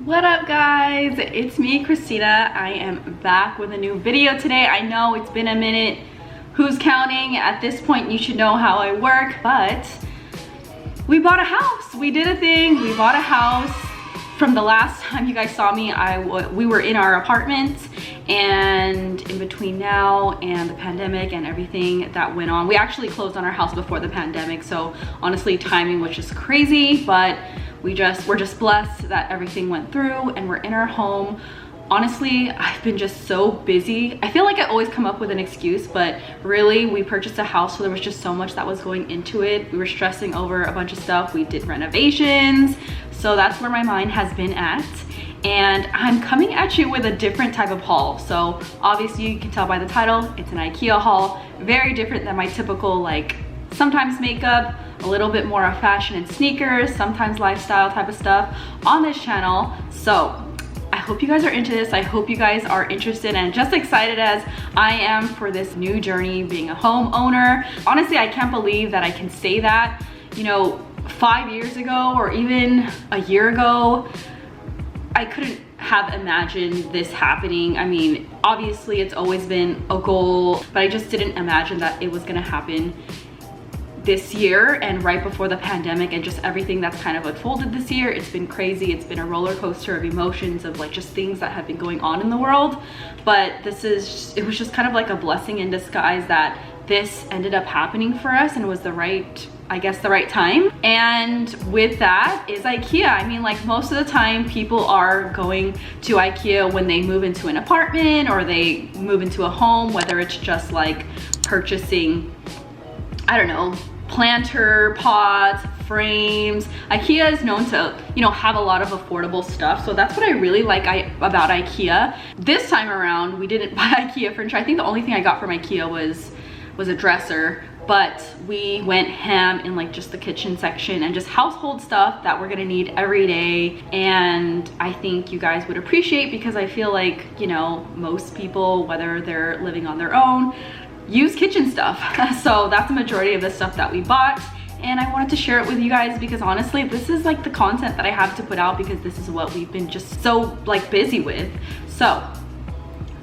What up guys, it's me Christina. I am back with a new video today. I know it's been a minute, who's counting? At this point you should know how I work, but we bought a house. We did a thing, we bought a house. From the last time you guys saw me, we were in our apartment, and in between now and the pandemic and everything that went on, we actually closed on our house before the pandemic, so honestly timing was just crazy, but we're just blessed that everything went through and we're in our home. Honestly, I've been just so busy. I feel like I always come up with an excuse, but really we purchased a house, so there was just so much that was going into it. We were stressing over a bunch of stuff. We did renovations, so that's where my mind has been at. And I'm coming at you with a different type of haul. So obviously you can tell by the title, it's an IKEA haul. Very different than my typical, like, sometimes makeup, a little bit more of fashion and sneakers, sometimes lifestyle type of stuff on this channel. So I hope you guys are into this. I hope you guys are interested and just excited as I am for this new journey being a homeowner. Honestly, I can't believe that I can say that. You know, 5 years ago or even a year ago, I couldn't have imagined this happening. I mean, obviously it's always been a goal, but I just didn't imagine that it was gonna happen this year and right before the pandemic, and just everything that's kind of unfolded this year. It's been crazy. It's been a roller coaster of emotions, of like just things that have been going on in the world. But it was just kind of like a blessing in disguise that this ended up happening for us, and it was the right, I guess, the right time. And with that is IKEA. I mean, like, most of the time people are going to IKEA when they move into an apartment or they move into a home, whether it's just like purchasing, I don't know, planter pots, frames. IKEA is known to, you know, have a lot of affordable stuff, so that's what I really like about IKEA. This time around we didn't buy IKEA furniture. I think the only thing I got from IKEA was a dresser, but we went ham in like just the kitchen section and just household stuff that we're gonna need every day. And I think you guys would appreciate, because I feel like, you know, most people, whether they're living on their own, use kitchen stuff. So that's the majority of the stuff that we bought, and I wanted to share it with you guys because honestly this is like the content that I have to put out, because this is what we've been just so like busy with. So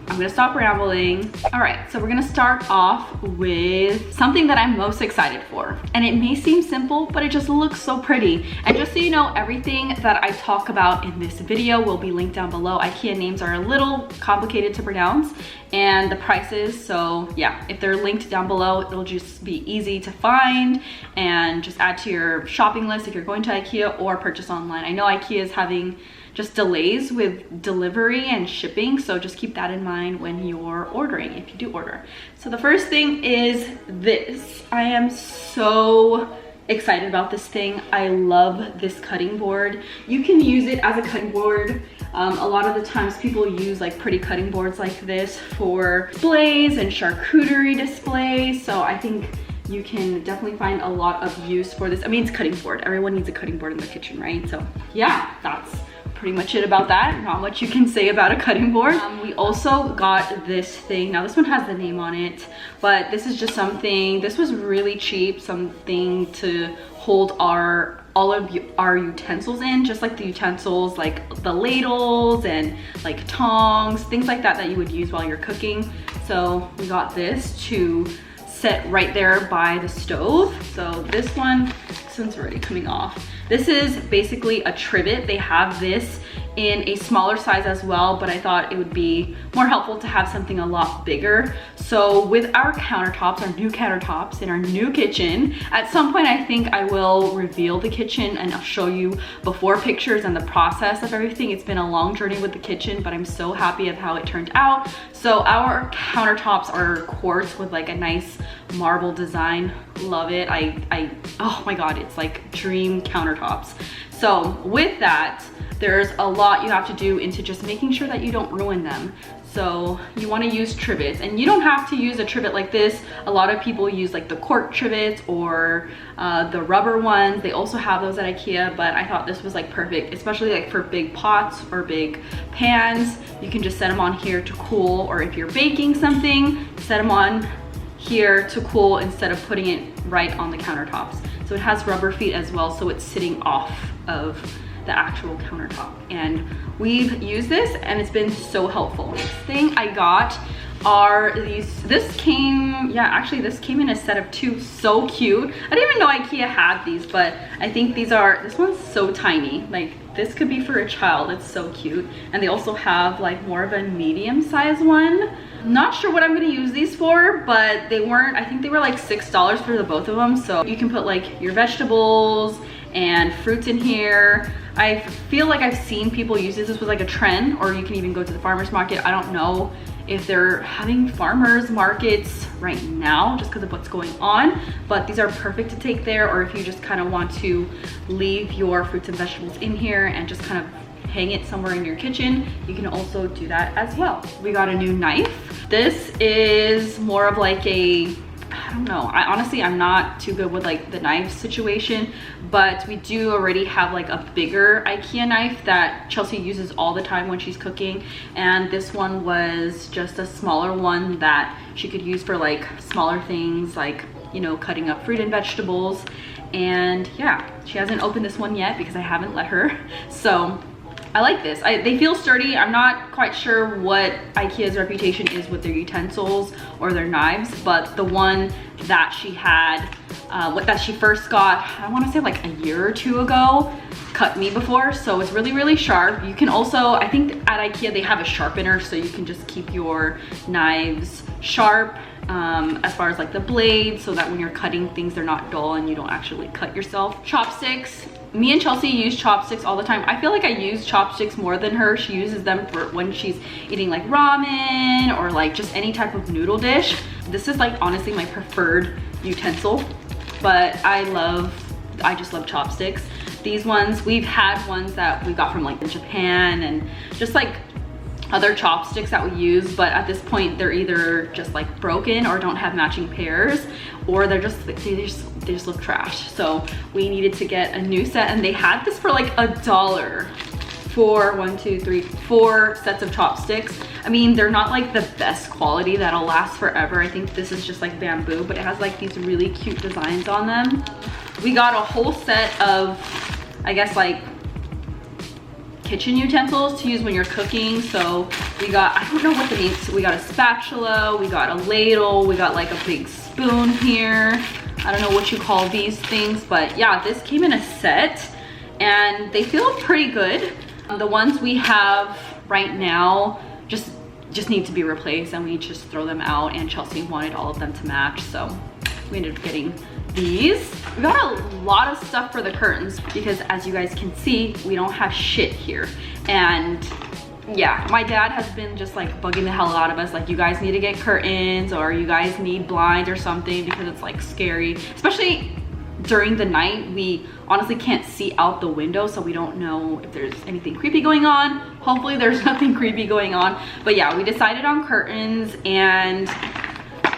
I'm gonna stop rambling. All right, so we're gonna start off with something that I'm most excited for. And it may seem simple, but it just looks so pretty. And just so you know, everything that I talk about in this video will be linked down below. IKEA names are a little complicated to pronounce, and the prices, so yeah, if they're linked down below, it'll just be easy to find and just add to your shopping list if you're going to IKEA or purchase online. I know IKEA is having just delays with delivery and shipping, so just keep that in mind when you're ordering, if you do order. So the first thing is this. I am so excited about this thing. I love this cutting board. You can use it as a cutting board. A lot of the times people use like pretty cutting boards like this for displays and charcuterie displays, so I think you can definitely find a lot of use for this. I mean, it's cutting board. Everyone needs a cutting board in the kitchen, right? So yeah, that's pretty much it about that. Not much you can say about a cutting board. We also got this thing. Now this one has the name on it, but this is just something, this was really cheap, something to hold all of our utensils in, just like the utensils, like the ladles and like tongs, things like that you would use while you're cooking. So we got this to set right there by the stove. So this one's already coming off. This is basically a trivet. They have this in a smaller size as well, but I thought it would be more helpful to have something a lot bigger. So with our countertops, our new countertops in our new kitchen, at some point I think I will reveal the kitchen and I'll show you before pictures and the process of everything. It's been a long journey with the kitchen, but I'm so happy of how it turned out. So our countertops are quartz with like a nice marble design. Love it. Oh my god, it's like dream countertops. So with that, there's a lot you have to do into just making sure that you don't ruin them. So you want to use trivets, and you don't have to use a trivet like this. A lot of people use like the cork trivets or the rubber ones. They also have those at IKEA, but I thought this was like perfect, especially like for big pots or big pans. You can just set them on here to cool, or if you're baking something, set them on here to cool instead of putting it right on the countertops. So it has rubber feet as well, so it's sitting off of the actual countertop. And we've used this and it's been so helpful. Next thing I got are these, this came in a set of 2, so cute. I didn't even know IKEA had these, but I think these are, this one's so tiny, like this could be for a child. It's so cute. And they also have like more of a medium size one. Not sure what I'm gonna use these for, but they weren't, I think they were like $6 for the both of them. So you can put like your vegetables and fruits in here. I feel like I've seen people use this. This was like a trend, or you can even go to the farmer's market. I don't know if they're having farmers markets right now just because of what's going on, but these are perfect to take there, or if you just kind of want to leave your fruits and vegetables in here and just kind of hang it somewhere in your kitchen, you can also do that as well. We got a new knife. This is more of like a, I don't know, I'm not too good with like the knife situation, but we do already have like a bigger IKEA knife that Chelsea uses all the time when she's cooking, and this one was just a smaller one that she could use for like smaller things, like, you know, cutting up fruit and vegetables. And yeah, she hasn't opened this one yet because I haven't let her. So I like this. They feel sturdy. I'm not quite sure what IKEA's reputation is with their utensils or their knives, but the one that she had, that she first got, I want to say like a year or 2 ago, cut me before. So it's really, really sharp. You can also, I think at IKEA they have a sharpener, so you can just keep your knives sharp as far as like the blade, so that when you're cutting things, they're not dull and you don't actually cut yourself. Chopsticks. Me and Chelsea use chopsticks all the time. I feel like I use chopsticks more than her. She uses them for when she's eating like ramen or like just any type of noodle dish. This is like honestly my preferred utensil, but I just love chopsticks. These ones, we've had ones that we got from like Japan and just like other chopsticks that we use, but at this point they're either just like broken or don't have matching pairs, or they just look trash. So we needed to get a new set, and they had this for like $1 for 1, 2, 3, 4 sets of chopsticks. I mean, they're not like the best quality that'll last forever. I think this is just like bamboo, but it has like these really cute designs on them. We got a whole set of, I guess, like kitchen utensils to use when you're cooking. So we got, I don't know what the name is, we got a spatula, we got a ladle, we got like a big spoon here. I don't know what you call these things, but yeah, this came in a set and they feel pretty good. The ones we have right now just need to be replaced, and we just throw them out, and Chelsea wanted all of them to match, so we ended up getting these. We got a lot of stuff for the curtains because, as you guys can see, we don't have shit here. And yeah, my dad has been just like bugging the hell out of us, like, you guys need to get curtains, or you guys need blinds or something, because it's like scary, especially during the night. We honestly can't see out the window, so we don't know if there's anything creepy going on. Hopefully there's nothing creepy going on, but yeah, we decided on curtains, and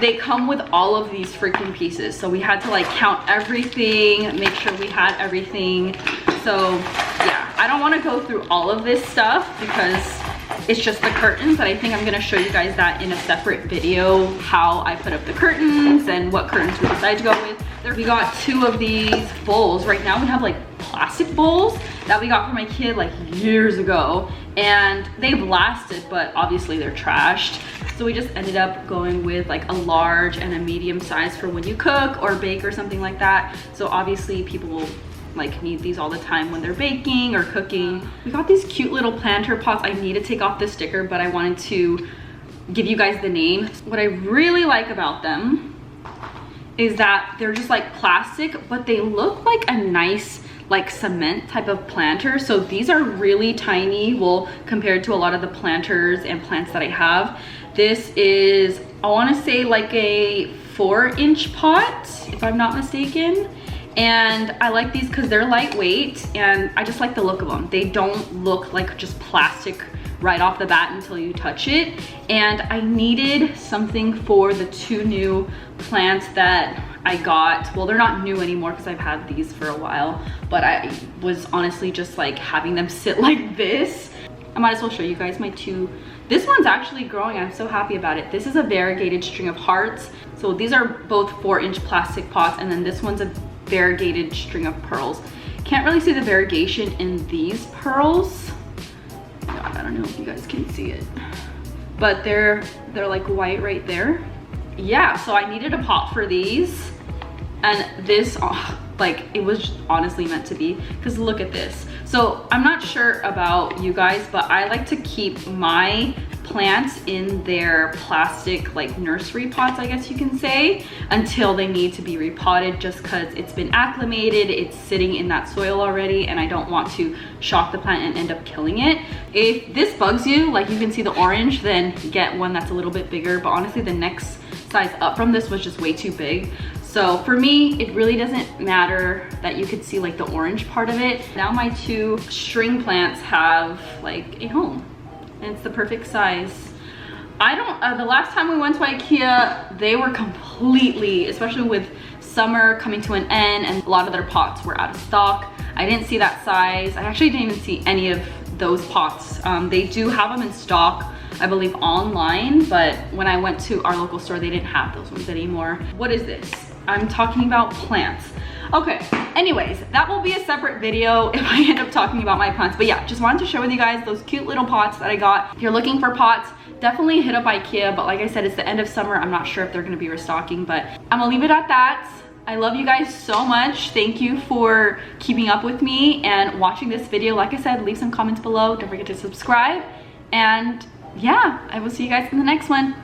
they come with all of these freaking pieces, so we had to like count everything, make sure we had everything. So yeah, I don't want to go through all of this stuff because it's just the curtains, but I think I'm going to show you guys that in a separate video, how I put up the curtains and what curtains we decided to go with. We got 2 of these bowls. Right now we have like plastic bowls that we got from IKEA like years ago, and they've lasted, but obviously they're trashed. So we just ended up going with like a large and a medium size for when you cook or bake or something like that. So obviously people will like need these all the time when they're baking or cooking. We got these cute little planter pots. I need to take off the sticker, but I wanted to give you guys the name. What I really like about them is that they're just like plastic, but they look like a nice like cement type of planter. So these are really tiny, well, compared to a lot of the planters and plants that I have. This is, I want to say like a 4-inch pot, if I'm not mistaken. And I like these because they're lightweight, and I just like the look of them. They don't look like just plastic right off the bat until you touch it. And I needed something for the 2 new plants that I got. Well, they're not new anymore because I've had these for a while, but I was honestly just like having them sit like this. I might as well show you guys my 2. This one's actually growing. I'm so happy about it. This is a variegated string of hearts. So these are both 4-inch plastic pots, and then this one's a variegated string of pearls. Can't really see the variegation in these pearls. God, I don't know if you guys can see it, but they're like white right there. Yeah, so I needed a pot for these, and this, like, it was honestly meant to be, because look at this. So I'm not sure about you guys, but I like to keep my plants in their plastic, like, nursery pots, I guess you can say, until they need to be repotted, just because it's been acclimated, it's sitting in that soil already, and I don't want to shock the plant and end up killing it. If this bugs you, like you can see the orange, then get one that's a little bit bigger, but honestly the next size up from this was just way too big. So for me, it really doesn't matter that you could see like the orange part of it. Now my 2 string plants have like a home, and it's the perfect size. I don't, the last time we went to IKEA, they were completely, especially with summer coming to an end and a lot of their pots were out of stock. I didn't see that size. I actually didn't even see any of those pots. They do have them in stock, I believe, online, but when I went to our local store, they didn't have those ones anymore. What is this? I'm talking about plants. Okay, anyways, that will be a separate video if I end up talking about my plants. But yeah, just wanted to share with you guys those cute little pots that I got. If you're looking for pots, definitely hit up IKEA, but like I said, it's the end of summer. I'm not sure if they're gonna be restocking, but I'm gonna leave it at that. I love you guys so much. Thank you for keeping up with me and watching this video. Like I said, leave some comments below. Don't forget to subscribe. And yeah, I will see you guys in the next one.